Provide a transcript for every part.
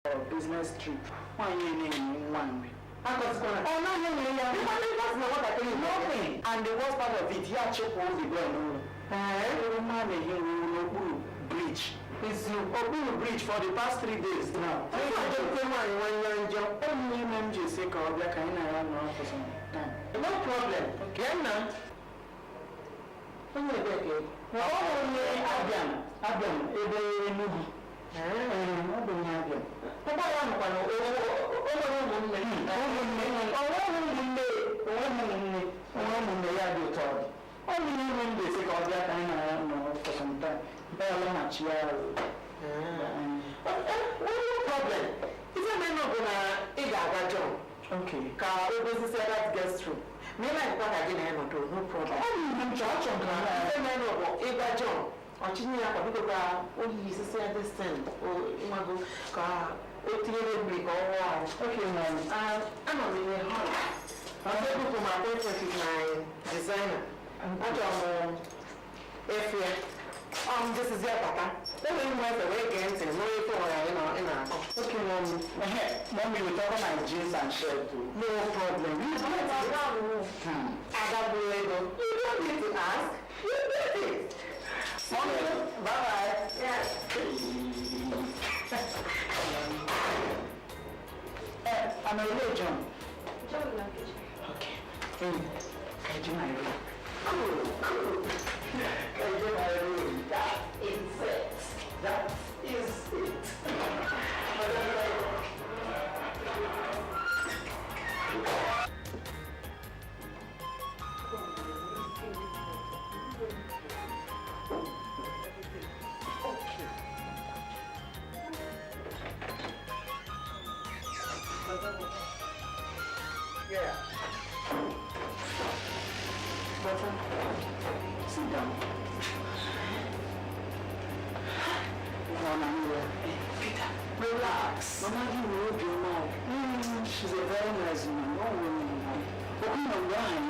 business trip. Why you in one way? Nothing. And the worst part of it, yeah, check all the girl. Bridge. It's Oburu Bridge for the past 3 days now. Only say for some time. No problem. Okay, now. Okay. Gets through. Maybe I got again, no problem. Continue to only this thing. Okay, ma'am. I'm really hot. I'm able to my appointment with my designer. This is your papa. Let me know the way again and no for Okay, mom. Mom, you talk about my jeans and shirt too. No problem. You don't need to ask. You get it. Mommy, bye-bye. Yeah. I'm a religion. Okay. Can you do my room? Cool. Can you do my room? That is it. That is it. Yeah. Brother, sit down. Peter, relax. Mama, you will open your mouth. She's a very nice woman. No woman. Open your eye.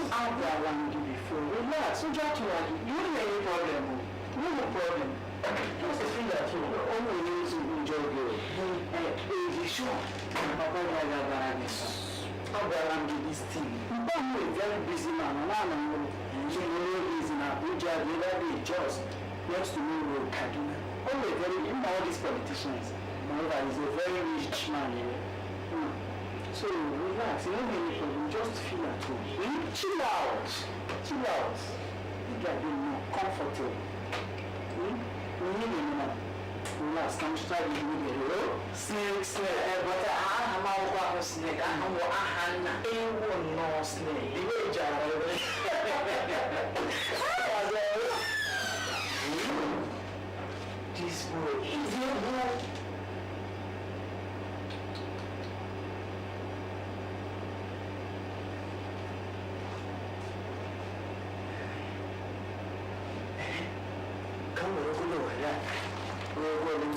I've been around you before. Relax. So just you don't have any problem. No problem. Just a thing that you only need to enjoy it. Sure. Papa, I'll around you this thing. I'm a very busy man. So you're busy now. Abuja, the other day, just next to me, Kaduna. All these politicians. Moreover, he's a very rich man. So relax. You don't have any problem. Just feel at home. Chill out. You get more comfortable. Relax, come try to do it. Snake, but I'm out of snake. I'm no snake. The way this boy is come on, go ahead. We're going to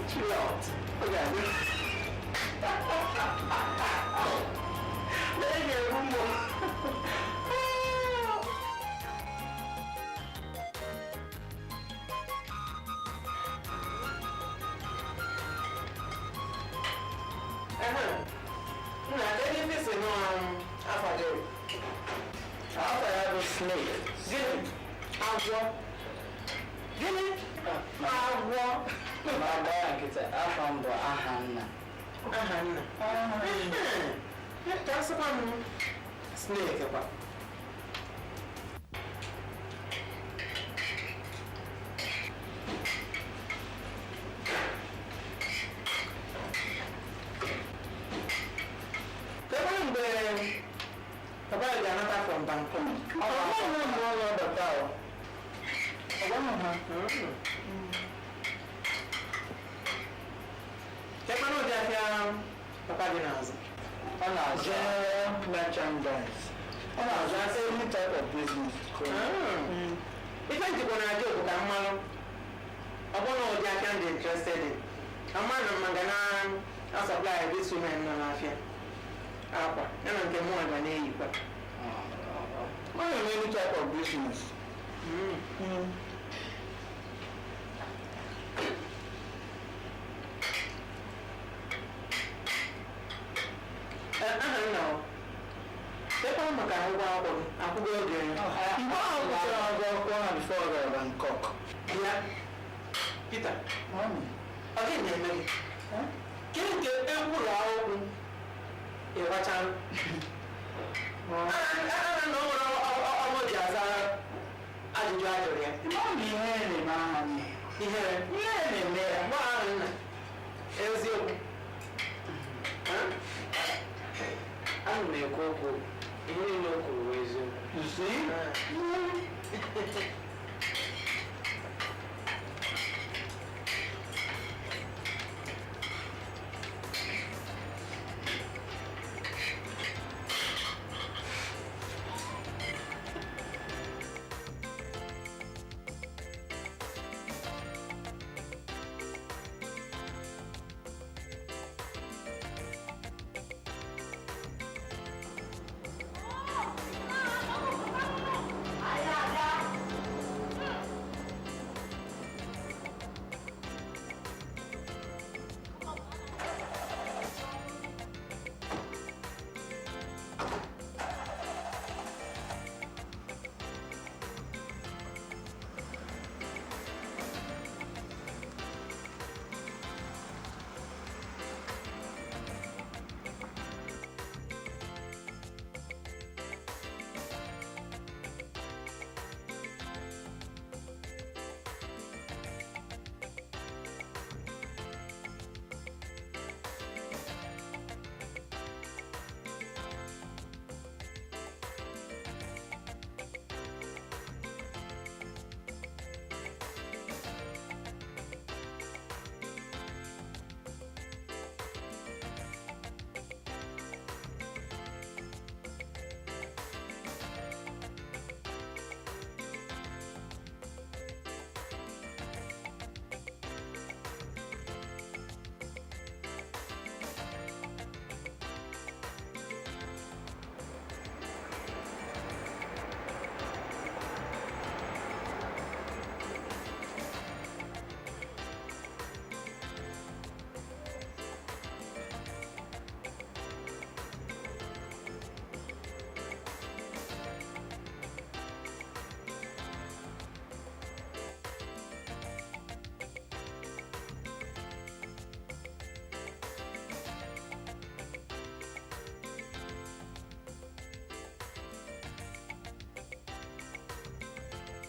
chill out. Okay. Let me get one more. Snake. Gini. Agwọ. Gini. Agwọ. Ma gbaa nkịta afọ mbụ aha nna. Aha nna. Ka asịkwa m snake kwa. Kebe mgbe Papa is another from Bangkok. Papa merchandise. Any type of business. Even if you want to do I want to be interested in. I'm not a supply this woman. Apa, yana nke mwa ga na-eyi kwa. Mana any type of business. Aha nna o. Ebe ọ maka ụgwọ akwụkwọ oge. Igwe ahụ kwụsịrị ụgwọ akwụkwọ ha before ọ gara Bangkok. Ya, Peter. Ọ gị na-eme gị? Gịnị nke ụlọ akwụkwọ Iwachan. Ọmọ ji aza ajụjụ ajụrụ ya. Ọ bụ ihe na-eme aha nne. Ihe na-eme ya. Gba ahụ nna. Eziokwu. Ana m ekwu okwu. Ihe niile o kwuru bụ eziokwu.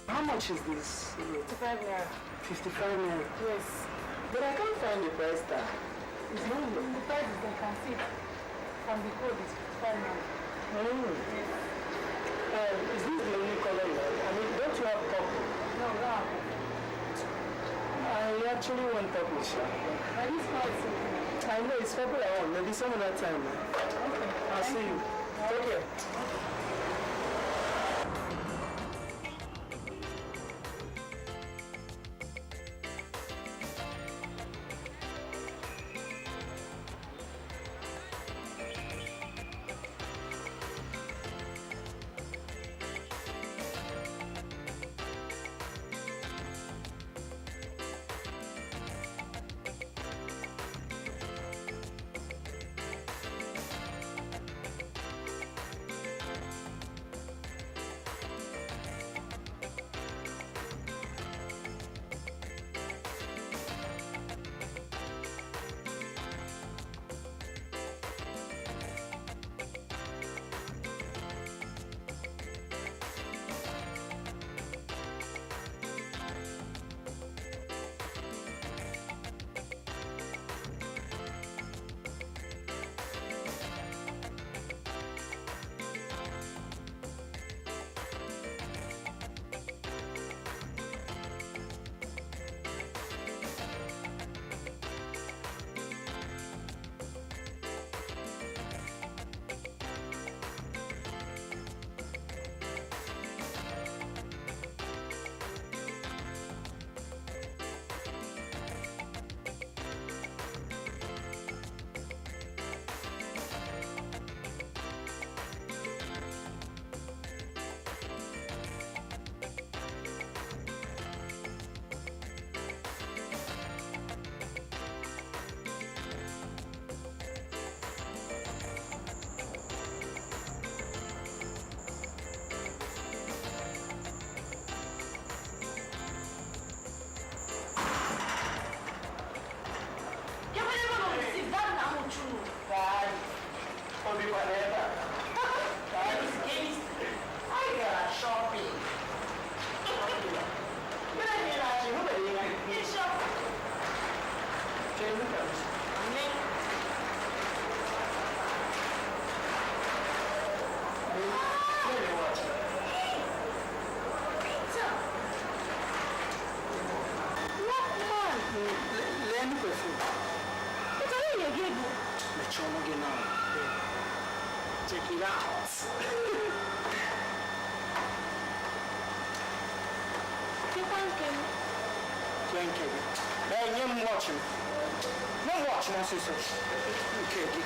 How much is this? 55 naira. 55 naira. Yes. But I can't find the price tag. It's not the price is I can see it from the code is 55 naira. Yes. Is this the only color you have? I mean, don't you have purple? No, we don't have purple. I actually want purple, sir. But this color is okay. I know it's purple I want. Maybe some other time. Okay. I'll see you. Take care. again now. Check it out. Thank you. Hey, you're watching. You're watching, my sister. Okay.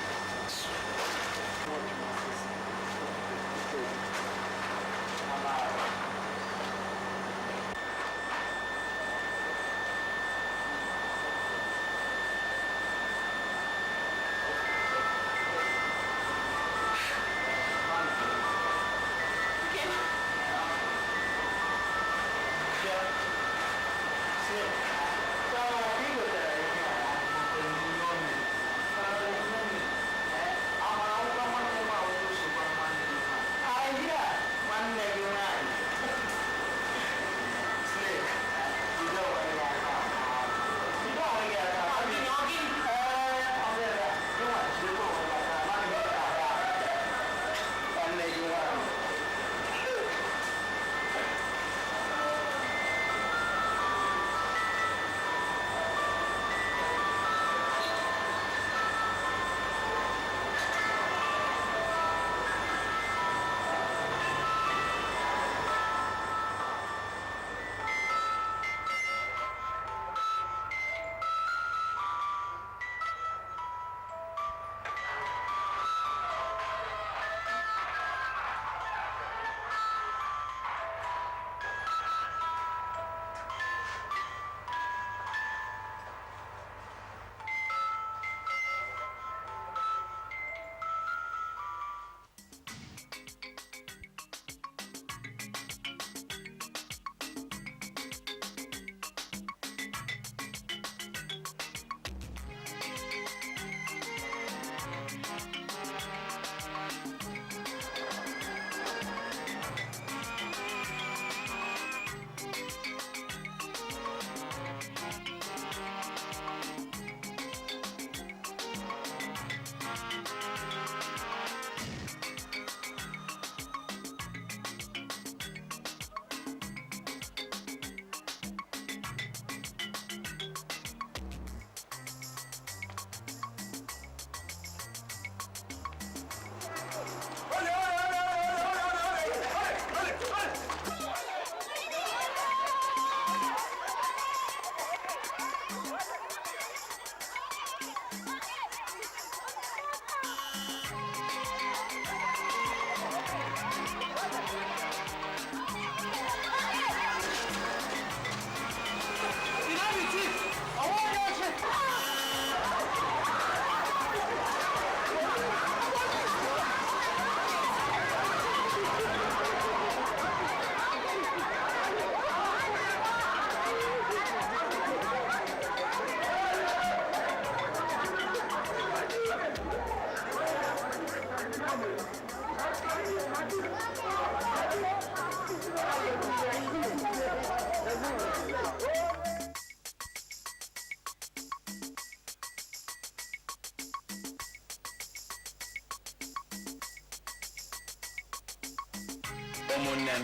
ụmụnne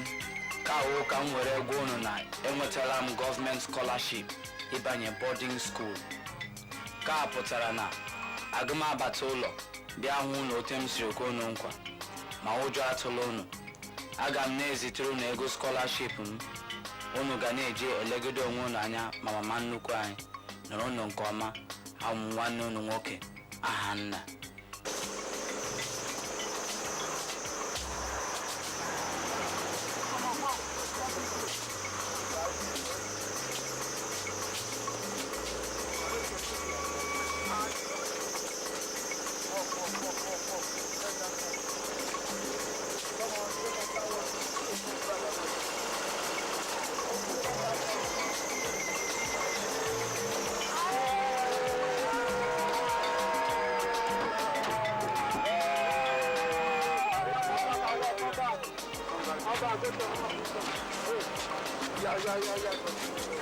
ka awụ ka m were gwa unu na enwetala m gọọmenti scholarship ịbanye boarding school. Ka a pụtara na agụmabata ụlọ bịa hụ unu otu m siri kwe unu nkwa, ma ụjọ atụla unu. Aga m na-ezitere unu ego scholarship m. Unu ga na-eji elegide onwe unu anya ma mama nnukwu anyị nọrọ unu nke ọma, amụ nwanne unu nwoke aha nna. Yeah.